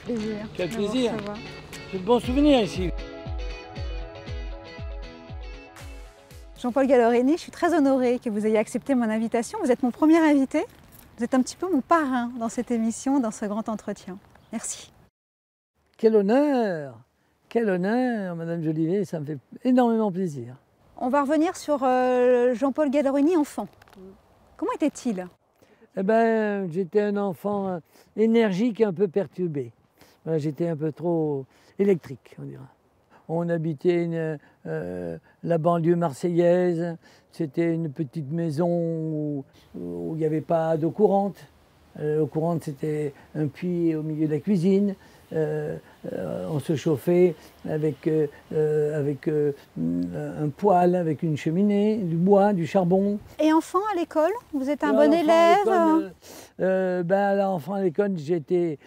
plaisir. Quel de vous plaisir. recevoir. C'est de bons souvenirs ici. Jean-Paul Gallorini, je suis très honorée que vous ayez accepté mon invitation. Vous êtes mon premier invité. Vous êtes un petit peu mon parrain dans cette émission, dans ce grand entretien. Merci. Quel honneur, Madame Jolivet, ça me fait énormément plaisir. On va revenir sur Jean-Paul Gallorini, enfant. Comment était-il? Eh ben, j'étais un enfant énergique et un peu perturbé. Voilà, j'étais un peu trop électrique, on dira. On habitait la banlieue marseillaise. C'était une petite maison où il n'y avait pas d'eau courante. L'eau courante, c'était un puits au milieu de la cuisine. On se chauffait avec un poêle, avec une cheminée, du bois, du charbon. Et enfant à l'école? Vous êtes un bon élève? L'enfant à l'école, j'étais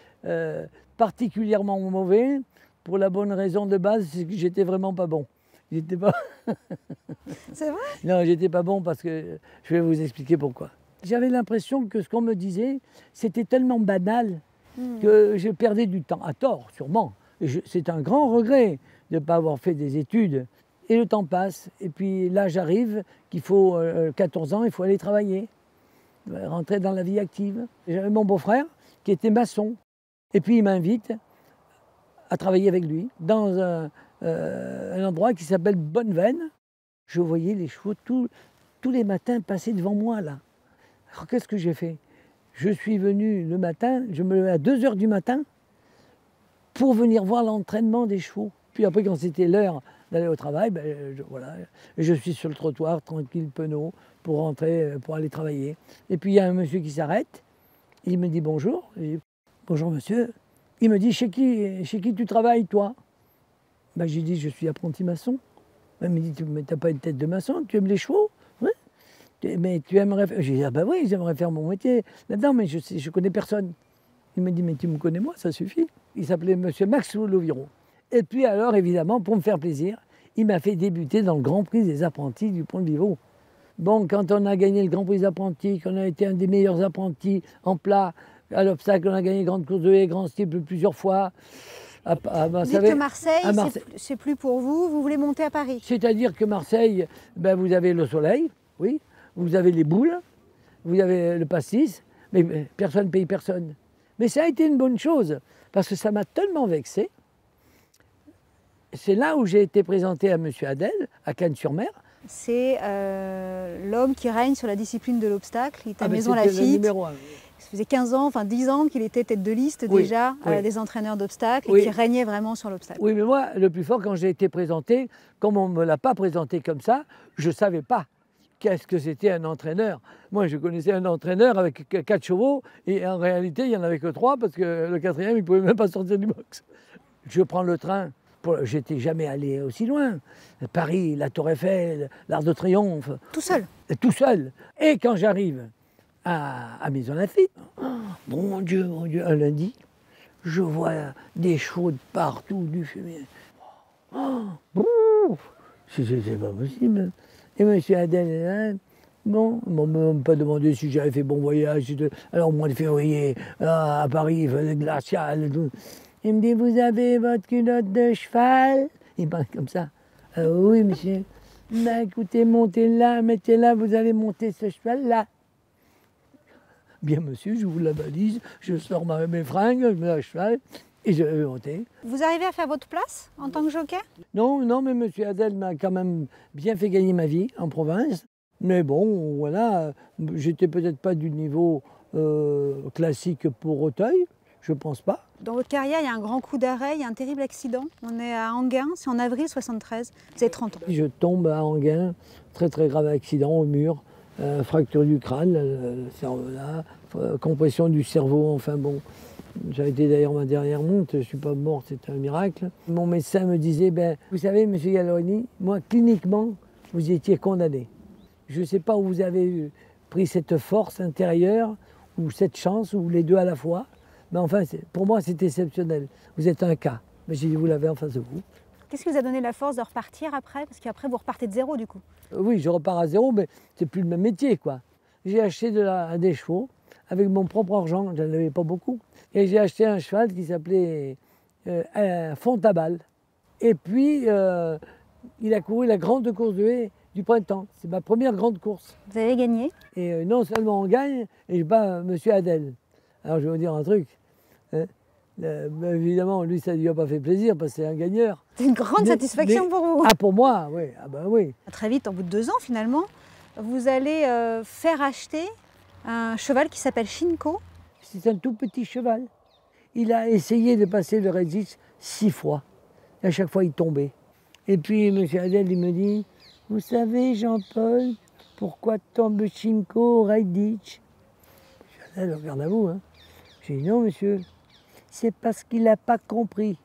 particulièrement mauvais. Pour la bonne raison de base, c'est que j'étais vraiment pas bon. J'étais pas... C'est vrai? Non, j'étais pas bon parce que je vais vous expliquer pourquoi. J'avais l'impression que ce qu'on me disait, c'était tellement banal que je perdais du temps, à tort sûrement. C'est un grand regret de ne pas avoir fait des études. Et le temps passe, et puis l'âge arrive qu'il faut 14 ans, il faut aller travailler, rentrer dans la vie active. J'avais mon beau-frère qui était maçon, et puis il m'invite à travailler avec lui dans un endroit qui s'appelle Bonneveine. Je voyais les chevaux tous les matins passer devant moi là. Alors qu'est-ce que j'ai fait? Je suis venu le matin, je me levais à 2 h du matin pour venir voir l'entraînement des chevaux. Puis après, quand c'était l'heure d'aller au travail, je suis sur le trottoir, tranquille, penaud, pour rentrer, pour aller travailler. Et puis il y a un monsieur qui s'arrête, il me dit bonjour. Je dis, bonjour monsieur. Il me dit, chez qui tu travailles toi? J'ai dit, je suis apprenti maçon. Il me dit, mais t'as pas une tête de maçon, tu aimes les chevaux? Mais tu aimerais faire... J'ai dit, ah ben oui, j'aimerais faire mon métier là-dedans, mais je connais personne. Il me dit, mais tu me connais moi, ça suffit. Il s'appelait monsieur Max Louviron. Et puis alors, évidemment, pour me faire plaisir, il m'a fait débuter dans le Grand Prix des apprentis du Pont-de-Vivaux. Bon, quand on a gagné le Grand Prix des apprentis, qu'on a été un des meilleurs apprentis en plat, à l'obstacle, on a gagné grande course de haie, grand steeple plusieurs fois. Vous dites que Marseille, c'est plus pour vous, vous voulez monter à Paris? C'est-à-dire que Marseille, vous avez le soleil, oui. Vous avez les boules, vous avez le pastis, mais personne ne paye personne. Mais ça a été une bonne chose, parce que ça m'a tellement vexé. C'est là où j'ai été présenté à M. Adel, à Cannes-sur-Mer. C'est l'homme qui règne sur la discipline de l'obstacle. Il est à Maison Lafitte. Ça faisait 15 ans, enfin 10 ans qu'il était tête de liste déjà des entraîneurs d'obstacles et qui régnait vraiment sur l'obstacle. Oui, mais moi, le plus fort, quand j'ai été présenté, comme on ne me l'a pas présenté comme ça, je ne savais pas. Qu'est-ce que c'était un entraîneur? Moi, je connaissais un entraîneur avec 4 chevaux et en réalité, il n'y en avait que 3 parce que le 4e, il ne pouvait même pas sortir du box. Je prends le train. J'étais jamais allé aussi loin. Paris, la Tour Eiffel, l'Arc de Triomphe. Tout seul? Tout seul. Et quand j'arrive à Maison Lafitte, mon Dieu, un lundi, je vois des chevaux de partout, du fumier. C'est pas possible. Et M. Adel est là. Bon, ils ne m'ont même pas demandé si j'avais fait bon voyage. Alors, au mois de février, à Paris, il faisait glacial. Il me dit, vous avez votre culotte de cheval? Il parle comme ça. Oui, monsieur. Écoutez, montez là, mettez là, vous allez monter ce cheval-là. Bien, monsieur, je vous la valise, je sors mes fringues, je mets à cheval. Et je vais monter. Vous arrivez à faire votre place en tant que jockey? Non, mais M. Adel m'a quand même bien fait gagner ma vie en province. Mais bon, voilà, j'étais peut-être pas du niveau classique pour Auteuil, je pense pas. Dans votre carrière, il y a un grand coup d'arrêt, il y a un terrible accident. On est à Enghien, c'est en avril 73, vous avez 30 ans. Je tombe à Enghien, très grave accident au mur, fracture du crâne, le cerveau là, compression du cerveau, enfin bon. Ça a été d'ailleurs ma dernière monte, je ne suis pas mort, c'est un miracle. Mon médecin me disait, vous savez, M. Gallorini, moi, cliniquement, vous étiez condamné. Je ne sais pas où vous avez pris cette force intérieure, ou cette chance, ou les deux à la fois, mais enfin, pour moi, c'est exceptionnel. Vous êtes un cas, mais j'ai dit, vous l'avez en face de vous. Qu'est-ce qui vous a donné la force de repartir après? Parce qu'après, vous repartez de zéro, du coup. Oui, je repars à zéro, mais c'est plus le même métier, quoi. J'ai acheté des chevaux avec mon propre argent, j'en avais pas beaucoup. Et j'ai acheté un cheval qui s'appelait Fontabal. Et puis, il a couru la grande course de haie du printemps. C'est ma première grande course. Vous avez gagné? Et non seulement on gagne, et je bats Monsieur Adel. Alors je vais vous dire un truc. Hein. Évidemment, lui, ça ne lui a pas fait plaisir parce que c'est un gagneur. C'est une grande satisfaction pour vous. Ah, pour moi, oui. Ah ben oui. Très vite, au bout de 2 ans, finalement, vous allez faire acheter un cheval qui s'appelle Shinko. C'est un tout petit cheval. Il a essayé de passer le Redditch 6 fois. Et à chaque fois, il tombait. Et puis, M. Adel, il me dit, vous savez, Jean-Paul, pourquoi tombe Shinko au Redditch? M. Adel, regarde à vous. Hein. J'ai dit, non, monsieur, c'est parce qu'il n'a pas compris.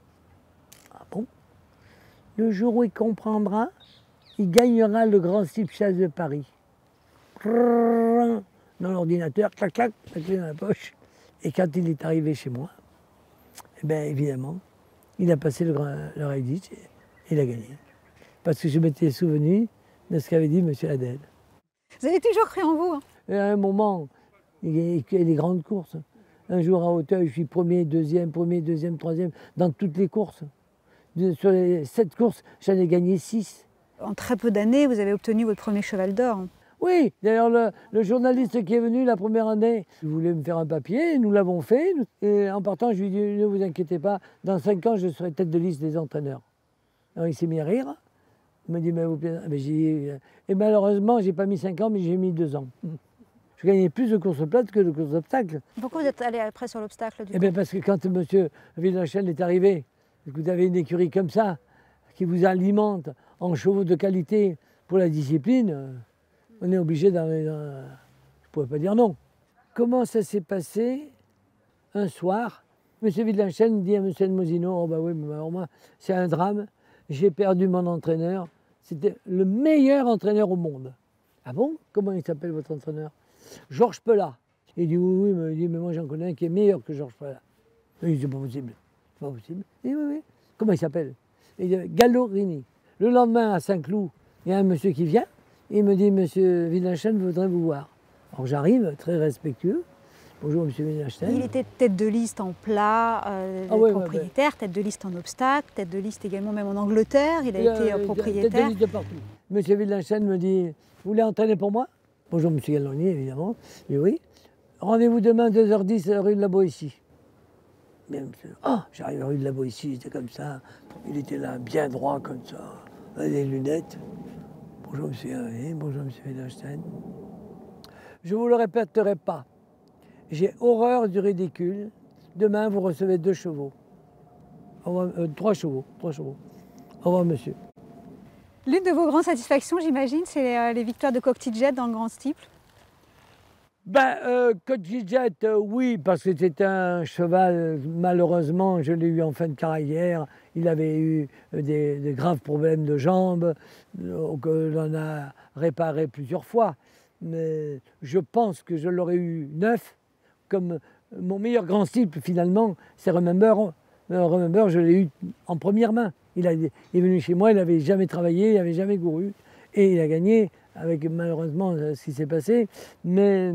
Ah bon? Le jour où il comprendra, il gagnera le Grand Steeple Chase de Paris. Dans l'ordinateur, clac, clac, la clé dans la poche. Et quand il est arrivé chez moi, eh bien évidemment, il a passé le Redditch et il a gagné. Parce que je m'étais souvenu de ce qu'avait dit M. Adel. Vous avez toujours cru en vous. Hein. Et à un moment, il y a des grandes courses. Un jour à Auteuil, je suis premier, deuxième, troisième, dans toutes les courses. Sur les 7 courses, j'en ai gagné 6. En très peu d'années, vous avez obtenu votre premier cheval d'or. Oui, d'ailleurs, le journaliste qui est venu la première année, il voulait me faire un papier, nous l'avons fait. Et en partant, je lui ai dit, ne vous inquiétez pas, dans 5 ans, je serai tête de liste des entraîneurs. Alors il s'est mis à rire. Il m'a dit, mais vous plaisez. Et malheureusement, j'ai pas mis 5 ans, mais j'ai mis 2 ans. Je gagnais plus de courses plates que de courses d'obstacles. Pourquoi vous êtes allé après sur l'obstacle du coup? Eh bien parce que quand M. Villachel est arrivé, que vous avez une écurie comme ça, qui vous alimente en chevaux de qualité pour la discipline, on est obligé d'aller dans... Je ne pouvais pas dire non. Comment ça s'est passé? Un soir, M. Villachel dit à M. Mosino, oh bah oui, mais alors moi, c'est un drame, j'ai perdu mon entraîneur. C'était le meilleur entraîneur au monde. Ah bon? Comment il s'appelle votre entraîneur? Georges Pelat. Il dit oui, il dit, mais moi j'en connais un qui est meilleur que Georges Pelat. Il dit c'est pas possible. C'est pas possible. Il dit oui, oui. Comment il s'appelle? Il dit Gallo-Rini. Le lendemain à Saint-Cloud, il y a un monsieur qui vient. Il me dit monsieur Villachel voudrait vous voir. Alors j'arrive, très respectueux. Bonjour monsieur Villachel. Il était tête de liste en plat, propriétaire, tête de liste en obstacle, tête de liste également même en Angleterre. Il a été propriétaire. Tête de liste de partout. Monsieur Villachel me dit vous voulez entraîner pour moi? Bonjour, M. Galloni, évidemment. Je dis oui. Rendez-vous demain, 2h10, rue de la Boétie. Bien, monsieur. Ah, j'arrive à rue de la Boétie, c'était comme ça. Il était là, bien droit, comme ça, avec des lunettes. Bonjour, M. Galloni. Bonjour, M. Villachel. Je ne vous le répéterai pas. J'ai horreur du ridicule. Demain, vous recevez 2 chevaux. 3 chevaux. 3 chevaux. Au revoir, monsieur. L'une de vos grandes satisfactions, j'imagine, c'est les victoires de Cocktijet dans le Grand Steeple. Cocktijet, oui, parce que c'était un cheval, malheureusement, je l'ai eu en fin de carrière. Il avait eu des graves problèmes de jambes, que l'on a réparé plusieurs fois. Mais je pense que je l'aurais eu 9, comme mon meilleur Grand Steeple, finalement, c'est Remember. Remember, je l'ai eu en première main. Il est venu chez moi, il n'avait jamais travaillé, il n'avait jamais couru. Et il a gagné, avec malheureusement ce qui s'est passé. Mais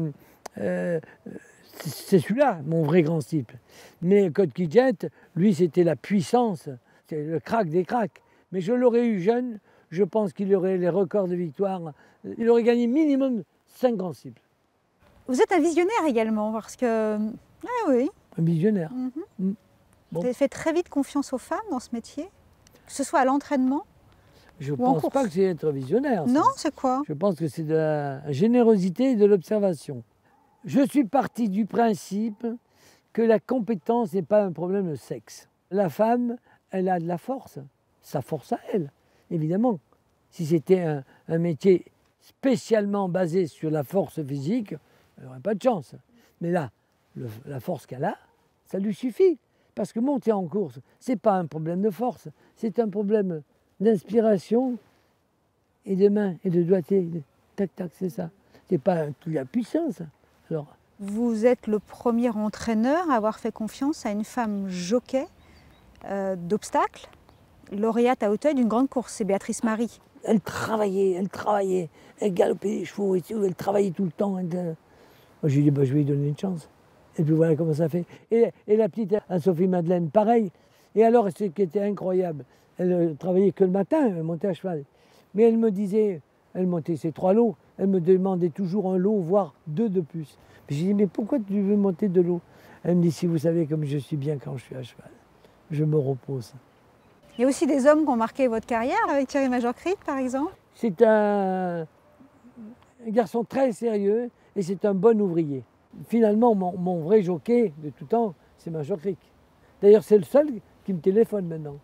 c'est celui-là, mon vrai Grand Steeple. Mais Cocktijet, lui, c'était la puissance, c'est le crack des cracks. Mais je l'aurais eu jeune, je pense qu'il aurait les records de victoire. Il aurait gagné minimum 5 Grands Steeples. Vous êtes un visionnaire également, parce que... Ah oui. Un visionnaire. Bon. Vous avez fait très vite confiance aux femmes dans ce métier, que ce soit à l'entraînement. Je ne pense pas que c'est être visionnaire. Non, c'est quoi? Je pense que c'est de la générosité et de l'observation. Je suis parti du principe que la compétence n'est pas un problème de sexe. La femme, elle a de la force, sa force à elle, évidemment. Si c'était un métier spécialement basé sur la force physique, elle n'aurait pas de chance. Mais là, la force qu'elle a, ça lui suffit. Parce que monter en course, ce n'est pas un problème de force, c'est un problème d'inspiration et de main et de doigté. Tac, tac, c'est ça. C'est pas toute la puissance. Alors, vous êtes le premier entraîneur à avoir fait confiance à une femme jockey d'obstacles, lauréate à Auteuil d'une grande course, c'est Béatrice Marie. Elle travaillait, elle galopait les chevaux, elle travaillait tout le temps. Je lui ai dit, bah, je vais lui donner une chance. Et puis voilà comment ça fait. Et la petite Anne-Sophie Madeleine, pareil. Et alors, ce qui était incroyable, elle travaillait que le matin, elle montait à cheval. Mais elle me disait, elle montait ses 3 lots, elle me demandait toujours un lot, voire 2 de plus. Puis j'ai dit, mais pourquoi tu veux monter 2 lots? Elle me dit, si vous savez comme je suis bien quand je suis à cheval, je me repose. Il y a aussi des hommes qui ont marqué votre carrière, avec Thierry Major-Cric, par exemple. C'est un garçon très sérieux et c'est un bon ouvrier. Finalement, mon vrai jockey de tout temps, c'est Major-Cric. D'ailleurs, c'est le seul qui me téléphone maintenant.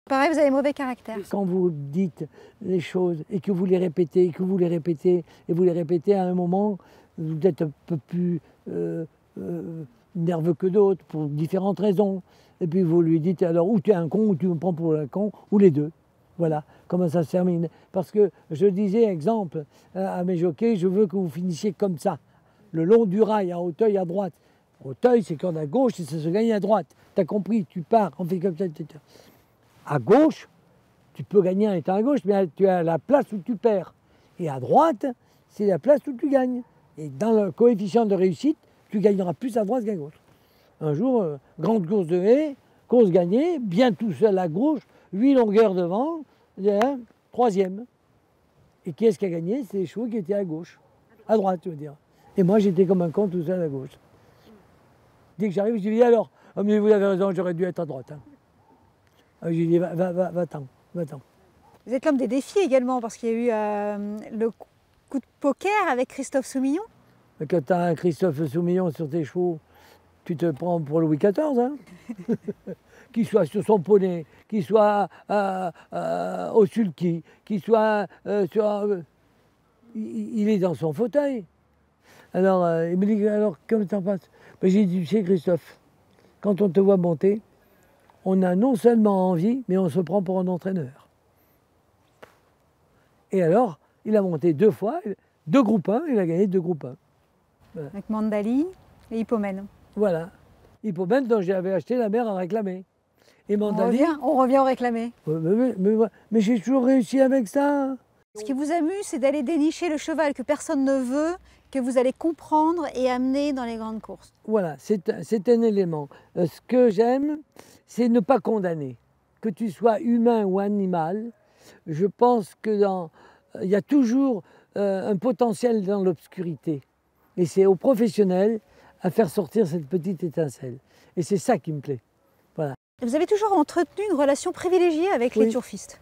Pareil, vous avez mauvais caractère. Quand vous dites les choses et que vous les répétez, et que vous les répétez, et vous les répétez à un moment, vous êtes un peu plus nerveux que d'autres pour différentes raisons. Et puis vous lui dites alors ou tu es un con ou tu me prends pour un con, ou les deux. Voilà comment ça se termine. Parce que je disais, exemple, à mes jockeys, je veux que vous finissiez comme ça. Le long du rail, à Auteuil à droite. Auteuil, c'est corde à gauche et ça se gagne à droite. T'as compris, tu pars, on fait comme ça, etc. À gauche, tu peux gagner en étant à gauche, mais tu as la place où tu perds. Et à droite, c'est la place où tu gagnes. Et dans le coefficient de réussite, tu gagneras plus à droite qu'à gauche. Un jour, grande course de haie, course gagnée, bien tout seul à gauche, 8 longueurs devant, 3e. Et qui est-ce qui a gagné? C'est les chevaux qui étaient à gauche. À droite, tu veux dire. Et moi, j'étais comme un con tout seul à gauche. Dès que j'arrive, je dis alors, oh, mais vous avez raison, j'aurais dû être à droite. Hein. J'ai dit, va-t'en, va-t'en. Vous êtes l'homme des défis également, parce qu'il y a eu le coup de poker avec Christophe Soumillon. Quand tu as un Christophe Soumillon sur tes chevaux, tu te prends pour Louis XIV, hein. Qu'il soit sur son poney, qu'il soit au sulky, qu'il soit sur... il est dans son fauteuil. Alors, il me dit, alors, comment t'en passes? Ben, j'ai dit, tu sais, Christophe, quand on te voit monter, on a non seulement envie, mais on se prend pour un entraîneur. Et alors, il a monté 2 fois, 2 groupes 1, il a gagné 2 groupes 1. Voilà. Avec Mandali et Hippomène. Voilà. Hippomène dont j'avais acheté la mère à réclamer. Et Mandali, on revient au réclamer. Mais j'ai toujours réussi avec ça. Ce qui vous amuse, c'est d'aller dénicher le cheval que personne ne veut, que vous allez comprendre et amener dans les grandes courses. Voilà, c'est un élément. Ce que j'aime, c'est ne pas condamner. Que tu sois humain ou animal, je pense qu'il y a toujours un potentiel dans l'obscurité. Et c'est aux professionnels à faire sortir cette petite étincelle. Et c'est ça qui me plaît. Voilà. Vous avez toujours entretenu une relation privilégiée avec les turfistes.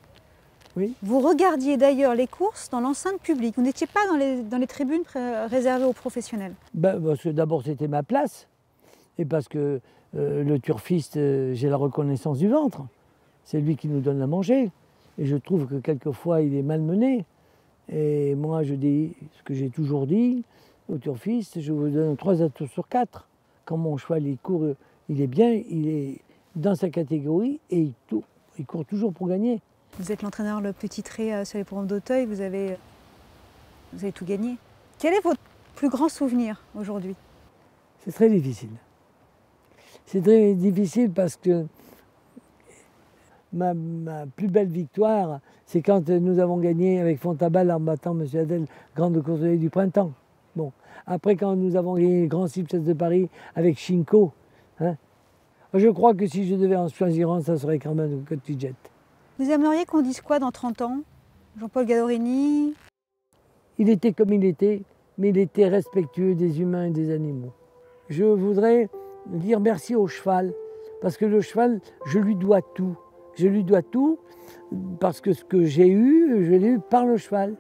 Oui. Vous regardiez d'ailleurs les courses dans l'enceinte publique. Vous n'étiez pas dans les tribunes réservées aux professionnels. Parce que d'abord, c'était ma place. Et parce que le turfiste, j'ai la reconnaissance du ventre. C'est lui qui nous donne à manger. Et je trouve que quelquefois, il est malmené. Et moi, je dis ce que j'ai toujours dit au turfiste, je vous donne 3 atours sur 4. Quand mon cheval, il court, il est bien, il est dans sa catégorie et il court toujours pour gagner. Vous êtes l'entraîneur le plus titré sur les programmes d'Auteuil, vous avez tout gagné. Quel est votre plus grand souvenir aujourd'hui? C'est très difficile. C'est très difficile parce que ma plus belle victoire, c'est quand nous avons gagné avec Fontabal en battant M. Adel, grande course de du printemps. Bon. Après, quand nous avons gagné le Grand Cyprès de Paris avec Chinko, hein, je crois que si je devais en choisir un, ça serait quand même le Cottijet. Vous aimeriez qu'on dise quoi dans 30 ans? Jean-Paul Gadorini? Il était comme il était, mais il était respectueux des humains et des animaux. Je voudrais dire merci au cheval, parce que le cheval, je lui dois tout. Je lui dois tout parce que ce que j'ai eu, je l'ai eu par le cheval.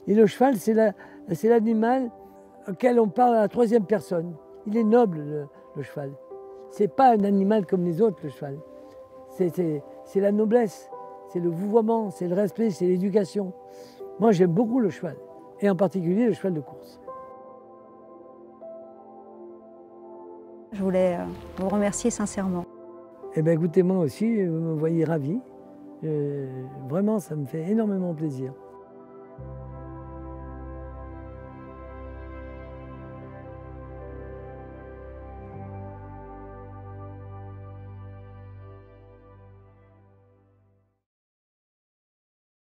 Et le cheval, c'est l'animal auquel on parle à la 3e personne. Il est noble, le cheval. C'est pas un animal comme les autres, le cheval. C'est la noblesse, c'est le vouvoiement, c'est le respect, c'est l'éducation. Moi, j'aime beaucoup le cheval, et en particulier le cheval de course. Je voulais vous remercier sincèrement. Eh bien, écoutez, moi aussi, vous me voyez ravi. Vraiment, ça me fait énormément plaisir.